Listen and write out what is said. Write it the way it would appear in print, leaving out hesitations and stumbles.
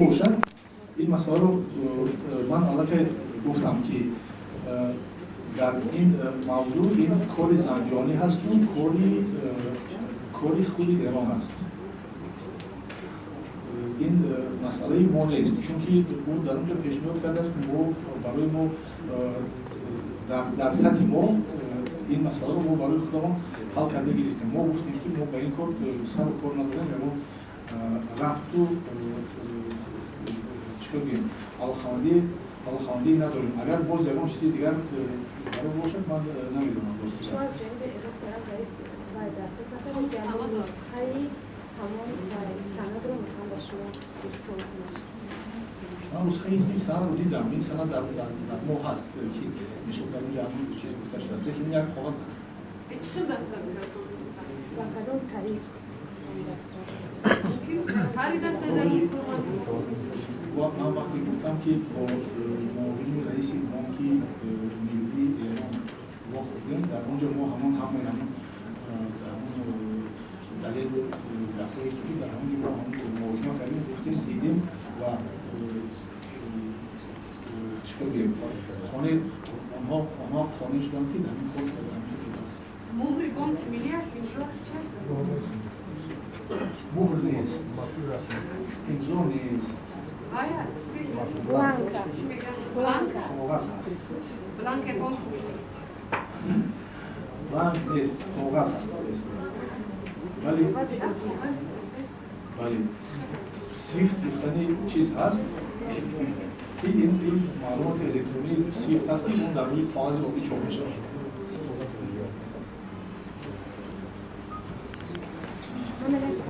باشد این مسئله رو من البته گفتم که در این موضوع این کار زنجانی هست و کاری خود ایران است. این مسئله ما نیست چون که او در اونجا پیشنهاد کرده است که ما برای ما در سطح ما این مسئله رو ما برای خودمون حل کرده گرفتیم. ما گفتیم که ما به این کار سر و کار نداریم و ما ربط و چیکار بگیم علاقه‌مندی نداریم. اگر باز یکم چیزی دیگر قرار باشد من نمیدونم. شما از جانب ایران طرف رئیس و در خدمت جمعی نسخه‌ای تمام سند رو مثلا به شما ارسال کنید. من نسخه این سند رو دیدم. این سند در ما هست که میشه در اونجا همون چیز گفته شده است که این یک کاغذ هست. چه دست از و کدام طریق هری دست از این من وقتی گفتم که با معاون رئیس بانک ملی ایران ما خوردیم در اونجا ما همون دلیل دفعه که در اونجا ما همون موضوع کردیم گفتیم دیدیم و چیکار بگیم خانه آنها خانه شدن که در این کار هست. مهر بانک ملی است اینجا چه است؟ مهر نیست امضا نیست وای است چی میگن؟ بلانکا چی میگن؟ بلانکا کاغذ هست. بلانک بانک ملی است. بلانک نیست کاغذ هست. ولی سویفت گفتنی چیز هست که این معلومات الکترونی سویفت هست که اون در روی کاغذ واقعی چاپ میشه.